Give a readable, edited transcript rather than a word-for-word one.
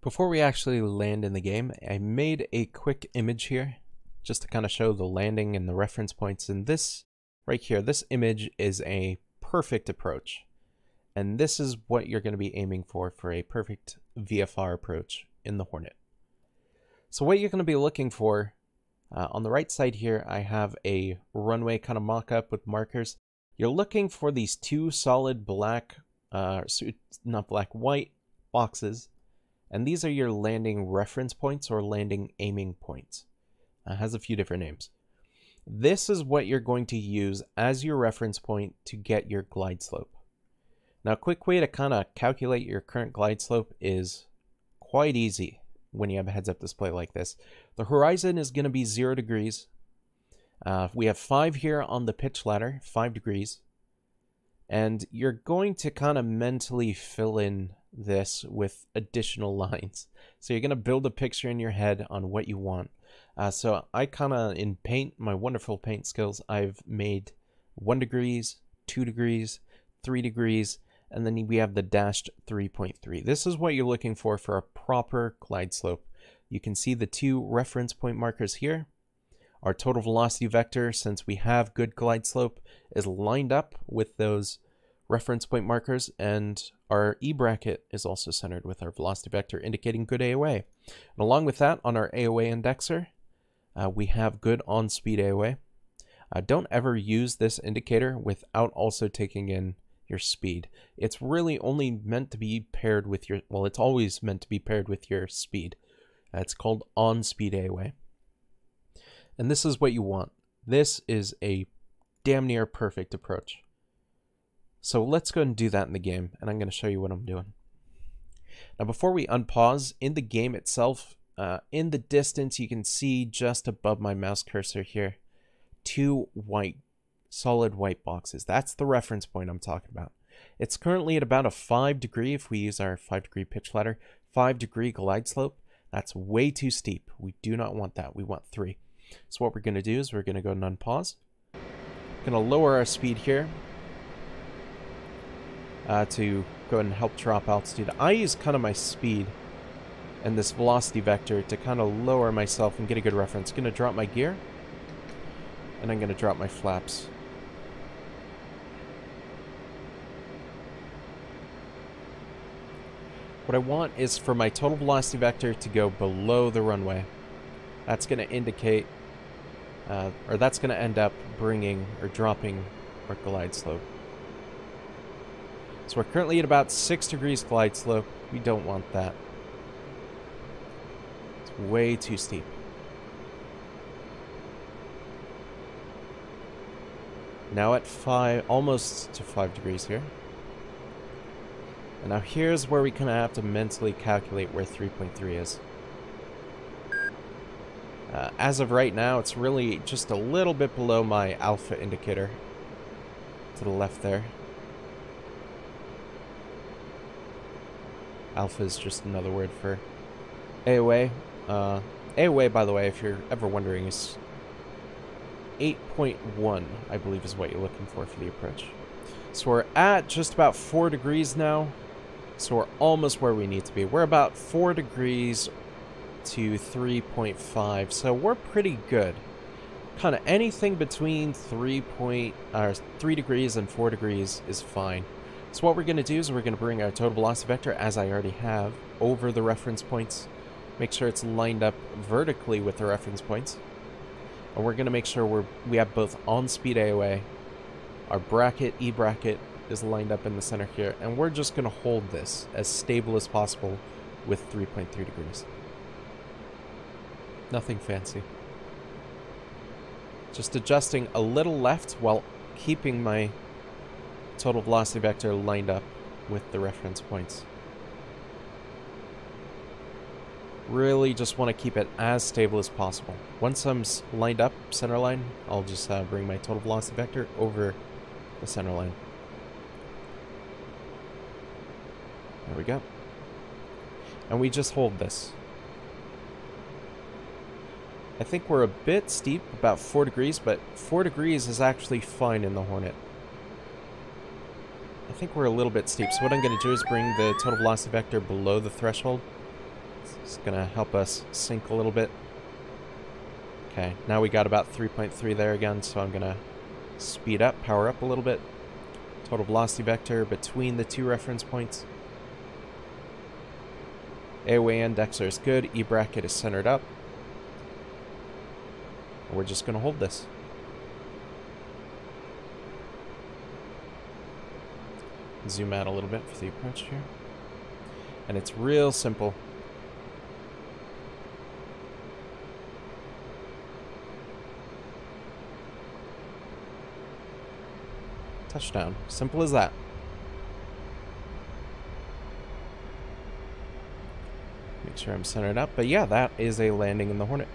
Before we actually land in the game, I made a quick image here just to kind of show the landing and the reference points. And this right here, this image is a perfect approach. And this is what you're going to be aiming for a perfect VFR approach in the Hornet. So what you're going to be looking for, on the right side here, I have a runway kind of mock-up with markers. You're looking for these two solid black, white boxes. And these are your landing reference points or landing aiming points. It has a few different names. This is what you're going to use as your reference point to get your glide slope. Now, a quick way to kind of calculate your current glide slope is quite easy when you have a heads-up display like this. The horizon is going to be 0 degrees. We have 5 here on the pitch ladder, 5 degrees. And you're going to kind of mentally fill in this with additional lines. So you're going to build a picture in your head on what you want. So I kind of, in Paint, my wonderful Paint skills, I've made 1 degrees, 2 degrees, 3 degrees, and then we have the dashed 3.3. This is what you're looking for a proper glide slope. You can see the 2 reference point markers here. Our total velocity vector, since we have good glide slope, is lined up with those reference point markers, and our E bracket is also centered with our velocity vector, indicating good AOA. And along with that, on our AOA indexer, we have good on-speed AOA. Don't ever use this indicator without also taking in your speed. It's really only meant to be paired with your, well, it's always meant to be paired with your speed. It's called on-speed AOA. And this is what you want. This is a damn near perfect approach. So let's go and do that in the game, and I'm going to show you what I'm doing. Now, before we unpause, in the game itself, in the distance, you can see just above my mouse cursor here, 2 white, solid white boxes. That's the reference point I'm talking about. It's currently at about a 5 degree, if we use our 5 degree pitch ladder, 5 degree glide slope. That's way too steep. We do not want that. We want 3. So what we're going to do is we're going to go and unpause. Going to lower our speed here to go and help drop altitude. I use kind of my speed and this velocity vector to kind of lower myself and get a good reference. Going to drop my gear, and I'm going to drop my flaps. What I want is for my total velocity vector to go below the runway. That's going to indicate, or that's going to end up bringing or dropping our glide slope. So we're currently at about 6 degrees glide slope. We don't want that. It's way too steep. Now at 5, almost to 5 degrees here. And now here's where we kind of have to mentally calculate where 3.3 is. As of right now, it's really just a little bit below my alpha indicator to the left there. Alpha is just another word for AOA. AOA, by the way, if you're ever wondering, is 8.1, I believe is what you're looking for the approach. So we're at just about 4 degrees now. So we're almost where we need to be. We're about 4 degrees to 3.5, so we're pretty good. Kind of anything between 3 degrees and 4 degrees is fine. So what we're going to do is we're going to bring our total velocity vector, as I already have, over the reference points. Make sure it's lined up vertically with the reference points. And we're going to make sure we have both on-speed AOA. Our bracket, E bracket, is lined up in the center here. And we're just going to hold this as stable as possible with 3.3 degrees. Nothing fancy. Just adjusting a little left while keeping my total velocity vector lined up with the reference points. Really just want to keep it as stable as possible. Once I'm lined up, center line, I'll just bring my total velocity vector over the center line. There we go. And we just hold this. I think we're a bit steep, about 4 degrees, but 4 degrees is actually fine in the Hornet. I think we're a little bit steep, so what I'm going to do is bring the total velocity vector below the threshold. It's going to help us sync a little bit. Okay, now we got about 3.3 there again, so I'm going to speed up, power up a little bit. Total velocity vector between the two reference points. AOA indexer is good. E bracket is centered up. We're just going to hold this. Zoom out a little bit for the approach here. And it's real simple. Touchdown. Simple as that. Make sure I'm centered up. But yeah, that is a landing in the Hornet.